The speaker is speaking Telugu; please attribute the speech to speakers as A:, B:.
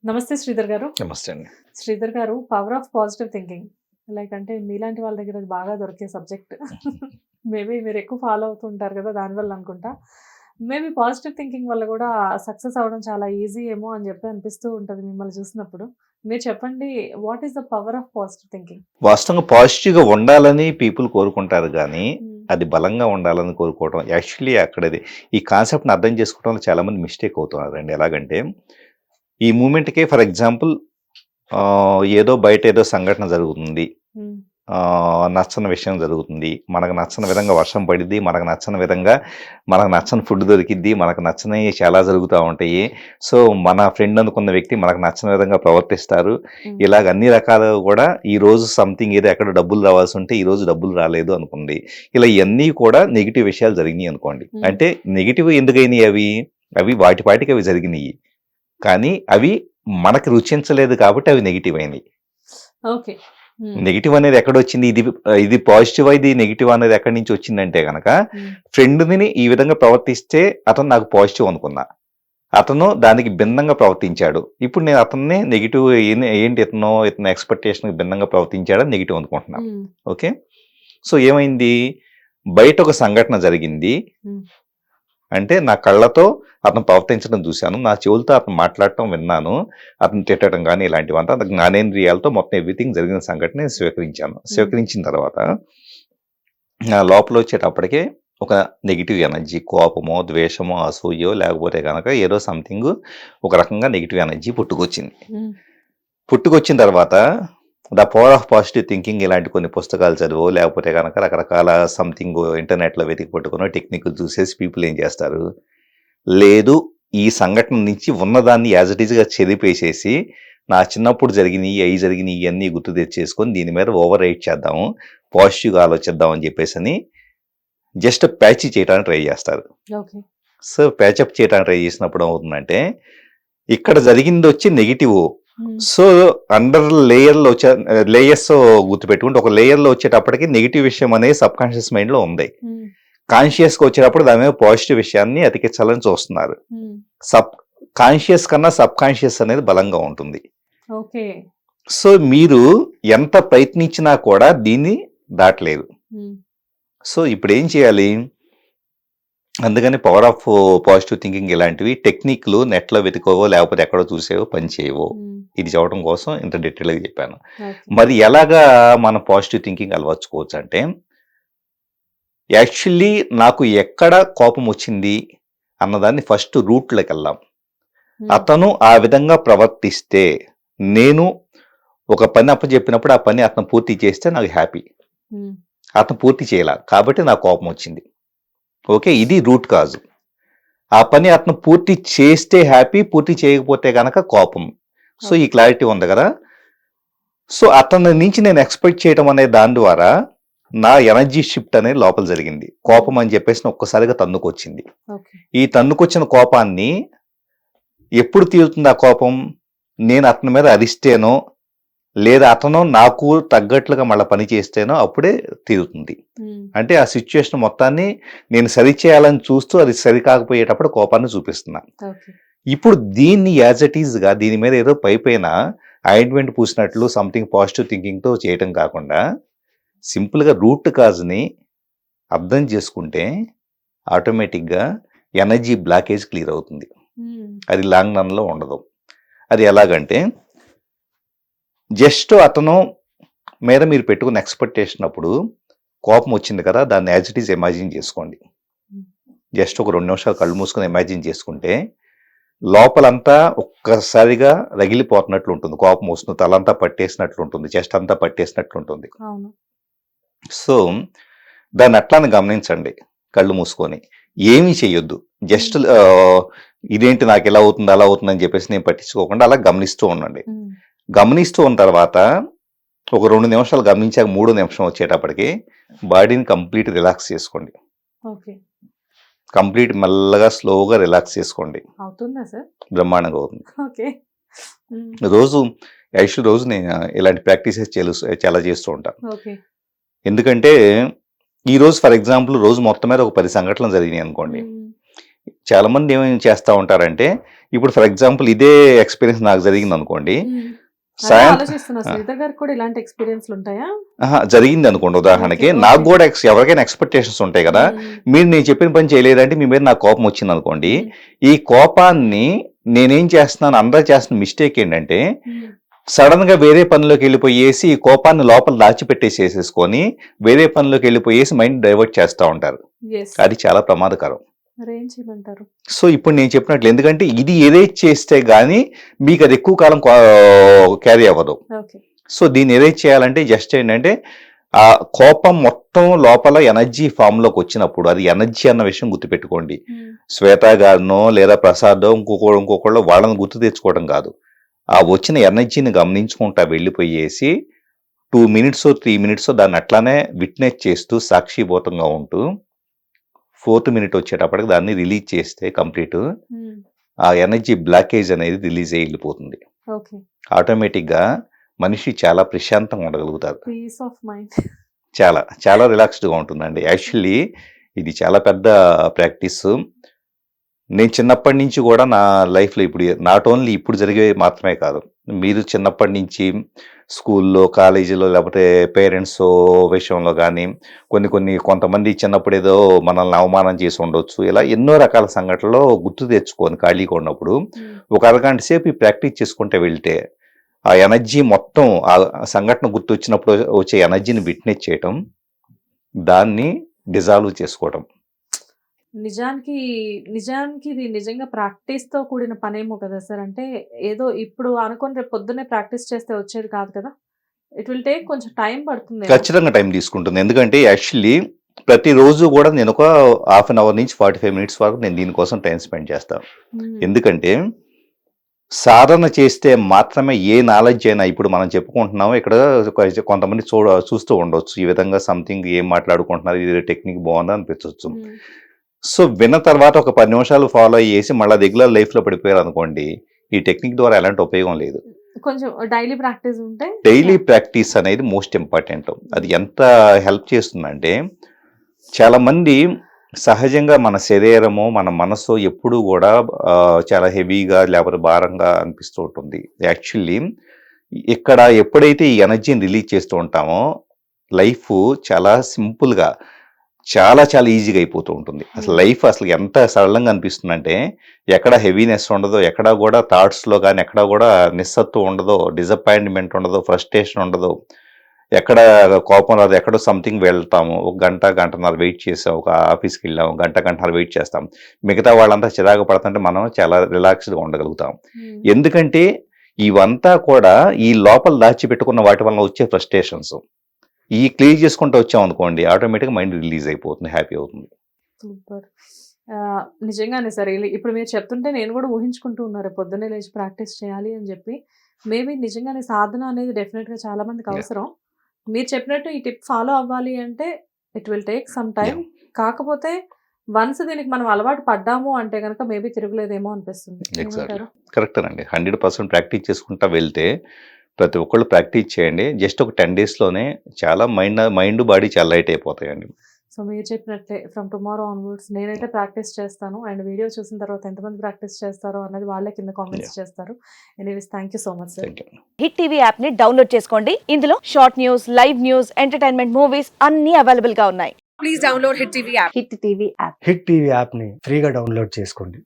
A: నమస్తే శ్రీధర్ గారు.
B: నమస్తే అండి.
A: శ్రీధర్ గారు, పవర్ ఆఫ్ పాజిటివ్ థింకింగ్ అంటే మీలాంటి వాళ్ళ దగ్గర అది బాగా దొరికే సబ్జెక్ట్. మేబీ మీరు ఎక్కువ ఫాలో అవుతూ ఉంటారు కదా! దానివల్ల అనుకుంటా. మేబీ పాజిటివ్ థింకింగ్ వల్ల కూడా సక్సెస్ అవ్వడం చాలా ఈజీ ఏమో అని చెప్పి అనిపిస్తూ ఉంటది మిమ్మల్ని చూసినప్పుడు. మీరు చెప్పండి, what is the power of positive thinking?
B: వాస్తవంగా పాజిటివ్‌గా ఉండాలని పీపుల్ కోరుకుంటారు గానీ,
A: హ్మ్.
B: అది బలంగా ఉండాలని కోరుకోవడం యాక్చువల్లీ అక్కడది ఈ కాన్సెప్ట్‌ని అర్థం చేసుకోవడంలో చాలామంది మిస్టేక్ అవుతున్నారండి. ఎలాగంటే, ఈ మూమెంట్‌కే ఫర్ ఎగ్జాంపుల్ ఏదో బయట ఏదో సంఘటన జరుగుతుంది.
A: హ్మ్.
B: నచ్చని విషయం జరుగుతుంది. మనకు నచ్చని విధంగా వర్షం పడిద్ది. మనకు నచ్చని విధంగా మనకు నచ్చని ఫుడ్ దొరికిద్ది. మనకు నచ్చనియి చాలా జరుగుతా ఉంటాయి. సో, మన ఫ్రెండ్ అనుకున్న వ్యక్తి మనకు నచ్చని విధంగా ప్రవర్తిస్తారు.
A: హ్మ్.
B: ఇలాగ అన్ని రకాలుగా కూడా ఈరోజు సంథింగ్ ఏదో ఎక్కడో డబ్బులు రావాల్సి ఉంటే ఈరోజు డబ్బులు రాలేదు అనుకోండి. ఇలా ఇయన్నీ కూడా నెగెటివ్ విషయాలు జరిగినియి అనుకోండి.
A: హ్మ్.
B: అంటే నెగెటివ్ ఎందుకయినియి అవి? అవి వాటి పాటికి అవి జరిగినియి. కానీ అవి మనకు రుచించలేదు కాబట్టి అవి నెగెటివ్ అయినియి.
A: ఓకే. హ్మ్.
B: నెగెటివ్ అనేది ఎక్కడొచ్చింది? ఇది పాజిటివా? ఇది నెగెటివ్ అనేది ఎక్కడి నుంచి వచ్చిందంటే గనక,
A: హ్మ్.
B: ఫ్రెండ్‌ని ఈ విధంగా ప్రవర్తిస్తే అతను నాకు పాజిటివ్ అనుకున్నా. అతను దానికి భిన్నంగా ప్రవర్తించాడు. ఇప్పుడు నేను అతన్ని నెగెటివ్ ఏంటి ఇతని ఎక్స్‌పెక్టేషన్‌కి భిన్నంగా ప్రవర్తించాడని నెగెటివ్ అనుకుంటున్నా.
A: హ్మ్.
B: ఓకే. సో, ఏమైంది? బయట ఒక సంఘటన జరిగింది.
A: హ్మ్.
B: అంటే నా కళ్ళతో అతను ప్రవర్తించడం చూశాను. నా చెవులతో అతను మాట్లాడటం విన్నాను. అతను తిట్టడం గాని ఇలాంటివంతా జ్ఞానేంద్రియాలతో మొత్తం ఎవ్రీథింగ్ జరిగిన సంఘటన నేను స్వీకరించాను.
A: హ్మ్.
B: స్వీకరించిన తర్వాత నా లోపలొచ్చేటప్పటికే ఒక నెగెటివ్ ఎనర్జీ కోపమో, ద్వేషమో, అసూయో లేకపోతే గనక ఏదో సంథింగ్ ఒక రకంగా నెగెటివ్ ఎనర్జీ పుట్టుకొచ్చింది.
A: హ్మ్.
B: పుట్టుకొచ్చిన తర్వాత the power of positive thinking ఇలాంటి కొన్ని పుస్తకాలు చదివో లేకపోతే గనక రకరకాల సంథింగ్ ఇంటర్నెట్‌లో వెతికి పట్టుకునో టెక్నిక్‌లు చూసేసి పీపుల్ ఏం చేస్తారు? లేదు ఈ సంఘటన నుంచి ఉన్నదాన్ని యాజ్ ఇట్ ఈస్‌గా చెరిపేసేసి నా చిన్నప్పుడు జరిగినియి, అయి జరిగినియి ఇయన్నీ గుర్తు తెచ్చేసుకొని దీని మీద ఓవర్ రైట్ చేద్దాము. పాజిటివ్‌గా ఆలోచిద్దాం అని చెప్పేసని జస్ట్ ప్యాచీ చేయడానికి ట్రై చేస్తారు.
A: ఓకే.
B: సో, ప్యాచప్ చేయడానికి ట్రై చేసినప్పుడు ఏమవుతుందంటే, ఇక్కడ జరిగిందొచ్చి నెగెటివ్.
A: హ్మ్.
B: సో, అండర్ లేయర్స్ గుర్తుపెట్టుకుంటే ఒక లేయర్‌లో వచ్చేటప్పటికి నెగెటివ్ విషయం అనేది సబ్‌కాన్షియస్ మైండ్‌లో ఉంది.
A: హ్మ్.
B: కాన్షియస్‌గా వచ్చేటప్పుడు దాని మీద పాజిటివ్ విషయాన్ని అతికించాలని చూస్తున్నారు.
A: హ్మ్.
B: సబ్ కాన్షియస్ కన్నా సబ్‌కాన్షియస్ అనేది బలంగా ఉంటుంది.
A: ఓకే.
B: సో, మీరు ఎంత ప్రయత్నించినా కూడా దీన్ని దాటలేరు.
A: హ్మ్.
B: సో, ఇప్పుడేం చేయాలి? అందుకని పవర్ ఆఫ్ పాజిటివ్ థింకింగ్ ఇలాంటివి టెక్నిక్‌లు నెట్‌లో వెతుకోవో, లేకపోతే ఎక్కడో చూసేవో పని చేయవు.
A: హ్మ్.
B: ఇది చెప్పడం కోసం ఇంత డీటెయిల్‌గా చెప్పాను.
A: ఓకే.
B: మరి ఎలాగా మనం పాజిటివ్ థింకింగ్ అలవర్చుకోవచ్చంటే, యాక్చువల్లీ నాకు ఎక్కడ కోపమొచ్చింది అన్నదాన్ని ఫస్ట్ రూట్‌లోకెళ్దాం.
A: హ్మ్.
B: అతను ఆ విధంగా ప్రవర్తిస్తే, నేను ఒక పని అప్పజెప్పినప్పుడు ఆ పని అతను పూర్తి చేస్తే నాకు హ్యాపీ.
A: హ్మ్.
B: అతను పూర్తి చేయలా. కాబట్టి నాకు కోపమొచ్చింది. ఓకే. ఇది రూట్ కాజ్. ఆ పని అతను పూర్తి చేస్తే హ్యాపీ. పూర్తి చేయకపోతే గనక కోపం. సో, ఈ
A: ఓకే.
B: క్లారిటీ ఉంది గదా! సో, అతని నుంచి నేను ఎక్స్‌పెక్ట్ చేయడం అనే దాని ద్వారా నా ఎనర్జీ షిఫ్ట్ అనేది లోపల జరిగింది. కోపం అని చెప్పేసి ఒక్కసారిగా తన్నుకొచ్చింది.
A: ఓకే.
B: ఈ తన్నుకొచ్చిన కోపాన్ని ఎప్పుడు తీరుతుంది ఆ కోపం? నేను అతని మీద అరిస్తేనో, లేదా అతను నాకు తగ్గట్లుగా మళ్ళా పని చేస్తేనో అప్పుడే తీరుతుంది.
A: హ్మ్.
B: అంటే ఆ సిట్యుయేషన్ మొత్తాన్ని నేను సరిచేయాలని చూస్తూ అది సరికాకపోయేటప్పుడు కోపాన్ని చూపిస్తున్నా.
A: ఓకే.
B: ఇప్పుడు దీన్ని యాజ్ ఇట్ ఈస్‌గా దీని మీద ఏదో పైపైన ఆయింట్‌మెంట్ పూసినట్లు సంథింగ్ పాజిటివ్ థింకింగ్‌తో చేయటం కాకుండా, సింపుల్‌గా రూట్ కాజ్‌ని అర్థం చేసుకుంటే ఆటోమేటిక్‌గా ఎనర్జీ బ్లాకేజ్ క్లియర్ అవుతుంది.
A: హ్మ్.
B: అది లాంగ్ రన్‌లో ఉండదు. అది ఎలాగంటే, జస్ట్ అతను మీద మీరు పెట్టుకున్న ఎక్స్‌పెక్టేషన్ అప్పుడు కోపం వచ్చింది కదా! దాన్ని యాజ్ ఇట్ ఈజ్ ఇమాజిన్ చేసుకోండి.
A: హ్మ్.
B: జస్ట్ ఒక 2 నిమిషాలు కళ్ళు మూసుకొని ఇమాజిన్ చేసుకుంటే, లోపలంతా ఒక్కసారిగా రగిలిపోతున్నట్లు ఉంటుంది. కోపం వస్తుంది. తలంతా పట్టేసినట్లు ఉంటుంది. చెస్ట్ అంతా పట్టేసినట్లు ఉంటుంది.
A: అవును.
B: సో, దాన్ని అట్లానే గమనించండి కళ్ళు మూసుకొని. ఏమీ చెయ్యొద్దు. జస్ట్
A: హ్మ్.
B: ఇదేంటి నాకిలా అవుతుంది, అలా అవుతుందని చెప్పేసి నేను పట్టించుకోకుండా అలా గమనిస్తూ ఉండండి.
A: హ్మ్.
B: గమనిస్తూ ఉన్న తర్వాత ఒక 2 నిమిషాలు గమనించాక మూడో నిమిషం వచ్చేటప్పటికి బాడీని కంప్లీట్ రిలాక్స్ చేసుకోండి.
A: ఓకే.
B: కంప్లీట్ మెల్లగా స్లోగా రిలాక్స్ చేసుకోండి.
A: అవుతుందా సార్?
B: బ్రహ్మాండంగా అవుతుంది.
A: ఓకే. హ్మ్.
B: రోజు రోజు నేను ఇలాంటి ప్రాక్టీసెస్ చాలా చేస్తూ ఉంటాను.
A: ఓకే.
B: ఎందుకంటే ఈరోజు ఫర్ ఎగ్జాంపుల్ రోజు మొత్తం మీద ఒక 10 సంఘటనలు జరిగినాయి అనుకోండి.
A: హ్మ్.
B: చాలా మంది ఏమేమి చేస్తా ఉంటారంటే, ఇప్పుడు ఫర్ ఎగ్జాంపుల్ ఇదే ఎక్స్పీరియన్స్ నాకు జరిగింది అనుకోండి.
A: అదే
B: సాయంత్రం
A: ఆలోచిస్తున్నా, శ్రీధర్ గారికి కూడా ఇలాంటి ఎక్స్పీరియన్స్లు ఉంటాయా?
B: జరిగింది అనుకోండి ఉదాహరణకి.
A: ఓకే,
B: నాకు
A: ఓకే.
B: కూడా ఎవరికైనా ఎక్స్పెక్టేషన్స్ ఉంటాయి కదా. మీరు నేను చెప్పిన పని చేయలేదంటే మీ మీద నాకు కోపం వచ్చింది అనుకోండి. ఈ కోపాన్ని నేనేం చేస్తున్నాను, అందరూ చేస్తున్న మిస్టేక్ ఏంటంటే సడన్ గా వేరే పనిలోకి వెళ్ళిపోయేసి ఈ కోపాన్ని లోపల దాచిపెట్టేసేసుకొని వేరే పనిలోకి వెళ్ళిపోయేసి మైండ్ డైవర్ట్ చేస్తూ ఉంటారు. అది చాలా ప్రమాదకరం.
A: మరి ఏం చేయమంటారు?
B: సో ఇప్పుడు నేను చెప్పినట్లు, ఎందుకంటే ఇది ఎరేజ్ చేస్తే గానీ మీకు అది ఎక్కువ కాలం క్యారీ అవ్వదు.
A: ఓకే.
B: సో దీన్ని ఎరేజ్ చేయాలంటే జస్ట్ ఏంటంటే ఆ కోపం మొత్తం లోపల ఎనర్జీ ఫామ్ లోకి వచ్చినప్పుడు, అది ఎనర్జీ అన్న విషయం గుర్తుపెట్టుకోండి. శ్వేత గారినో లేదా ప్రసాదో ఇంకొకళ్ళు వాళ్ళని గుర్తు తెచ్చుకోవడం కాదు. ఆ వచ్చిన ఎనర్జీని గమనించుకుంటా వెళ్ళిపోయేసి 2 minutes 3 minutes దాన్ని అట్లానే విట్నెస్ చేస్తూ సాక్షిభూతంగా ఉంటూ 4th minute వచ్చేటప్పటికి దాన్ని రిలీజ్ చేస్తే కంప్లీట్ ఆ ఎనర్జీ బ్లాకేజ్ అనేది రిలీజ్ అయ్యి వెళ్ళిపోతుంది.
A: ఓకే.
B: ఆటోమేటిక్ గా మనిషి చాలా ప్రశాంతంగా ఉండగలుగుతారు.
A: Peace of mind.
B: చాలా చాలా రిలాక్స్డ్గా ఉంటుందండి. యాక్చువల్లీ ఇది చాలా పెద్ద ప్రాక్టీస్. నేను చిన్నప్పటి నుంచి కూడా నా లైఫ్లో ఇప్పుడు నాట్ ఓన్లీ ఇప్పుడు జరిగేవి మాత్రమే కాదు, మీరు చిన్నప్పటి నుంచి స్కూల్లో కాలేజీలో లేకపోతే పేరెంట్స్ విషయంలో కానీ కొంతమంది చిన్నప్పుడు ఏదో మనల్ని అవమానం చేసి ఉండొచ్చు. ఇలా ఎన్నో రకాల సంఘటనలో గుర్తు తెచ్చుకొని ఖాళీగా ఉన్నప్పుడు ఒక అరగంట సేపు ఈ ప్రాక్టీస్ చేసుకుంటే వెళ్తే ఆ ఎనర్జీ మొత్తం ఆ సంఘటన గుర్తు వచ్చినప్పుడు వచ్చే ఎనర్జీని విట్నెస్ చేయటం, దాన్ని డిజాల్వ్ చేసుకోవటం.
A: నిజానికి ఇది నిజంగా ప్రాక్టీస్తో కూడిన పనేమో కదా సార్. అంటే ఏదో ఇప్పుడు అనుకొని రేపు పొద్దున్నే ప్రాక్టీస్ చేస్తే వచ్చేది కాదు కదా. ఇట్ విల్ టేక్ కొంచెం టైం పడుతుంది.
B: ఖచ్చితంగా టైం తీసుకుంటుంది. ఎందుకంటే యాక్చువల్లీ ప్రతిరోజు కూడా నేను ఒక 1/2 hour నుంచి 45 minutes వరకు నేను దీనికోసం టైం స్పెండ్ చేస్తాను. ఎందుకంటే సాధన చేస్తే మాత్రమే ఏ నాలెడ్జ్ అయినా, ఇప్పుడు మనం చెప్పుకుంటున్నాము ఇక్కడ కొంతమంది చూస్తూ ఉండొచ్చు, ఈ విధంగా సంథింగ్ ఏం మాట్లాడుకుంటున్నారు, ఇది టెక్నిక్ బాగుందా అనిపించవచ్చు. సో విన్న తర్వాత ఒక 10 నిమిషాలు ఫాలో అయ్యేసి మళ్ళీ రెగ్యులర్ లైఫ్లో పడిపోయారు అనుకోండి, ఈ టెక్నిక్ ద్వారా ఎలాంటి ఉపయోగం లేదు.
A: కొంచెం డైలీ ప్రాక్టీస్ ఉంటే,
B: డైలీ ప్రాక్టీస్ అనేది మోస్ట్ ఇంపార్టెంట్. అది ఎంత హెల్ప్ చేస్తుందంటే, చాలా మంది సహజంగా మన శరీరము మన మనసు ఎప్పుడు కూడా చాలా హెవీగా లేకపోతే భారంగా అనిపిస్తూ ఉంటుంది. యాక్చువల్లీ ఇక్కడ ఎప్పుడైతే ఈ ఎనర్జీని రిలీజ్ చేస్తూ ఉంటామో లైఫ్ చాలా సింపుల్గా చాలా చాలా ఈజీగా అయిపోతూ ఉంటుంది. అసలు లైఫ్ అసలు ఎంత సరళంగా అనిపిస్తుందంటే, ఎక్కడ హెవీనెస్ ఉండదు, ఎక్కడ కూడా థాట్స్లో కానీ ఎక్కడ కూడా నిస్సత్వం ఉండదు, డిసప్పాయింట్మెంట్ ఉండదు, ఫ్రస్ట్రేషన్ ఉండదు, ఎక్కడ కోపం రాదు. ఎక్కడో సంథింగ్ వెళ్తాము, ఒక గంటన్నర వెయిట్ చేసాం, ఒక ఆఫీస్కి వెళ్ళాము, గంటన్నర వెయిట్ చేస్తాం, మిగతా వాళ్ళంతా చిరాకు పడుతుంటే మనం చాలా రిలాక్స్డ్గా ఉండగలుగుతాం. ఎందుకంటే ఇవంతా కూడా ఈ లోపల దాచిపెట్టుకున్న వాటి వల్ల వచ్చే ఫ్రస్ట్రేషన్స్ ఈ క్లియర్ చేసుకుంటూ వచ్చాం అనుకోండి, ఆటోమేటిక్గా మైండ్ రిలీజ్ అయిపోతుంది, హ్యాపీ అవుతుంది.
A: సూపర్. నిజంగానే సరే, ఇప్పుడు మీరు చెప్తుంటే నేను కూడా ఊహించుకుంటూ ఉన్నారు పొద్దున్నే లేచి ప్రాక్టీస్ చేయాలి అని చెప్పి. మేబీ నిజంగానే సాధన అనేది డెఫినెట్గా చాలా మందికి అవసరం. మీరు చెప్పినట్టు ఈ టిప్ ఫాలో అవ్వాలి అంటే it will take some time. కాకపోతే వన్స్ దీనికి మనం అలవాటు పడ్డాము అంటే కనుక మేబీ తిరగలేదేమో అనిపిస్తుంది.
B: కరెక్ట్ అండి. 100% ప్రాక్టీస్ చేసుకుంటా వెళ్తే ప్రతి ఒక్కళ్ళు ప్రాక్టీస్ చేయండి. జస్ట్ ఒక 10 daysలోనే చాలా మైండ్ బాడీ చాలా లైట్ అయిపోతాయండి.
A: సో మీరు చెప్పినట్లే ఫ్రమ్ టుమారో ఆన్వర్డ్స్ నేనైతే ప్రాక్టీస్ చేస్తాను. అండ్ వీడియో చూసిన తర్వాత ఎంతమంది ప్రాక్టీస్ చేస్తారో అన్నది వాళ్ళే కింద కామెంట్స్ చేస్తారు. Anyways thank you so much sir.
C: Hit TV app ని డౌన్లోడ్ చేసుకోండి. ఇందులో short news, live news, entertainment movies అన్ని అవైలబుల్ గా ఉన్నాయి. Please download hit TV app. Hit TV app ని ఫ్రీగా డౌన్లోడ్ చేసుకోండి.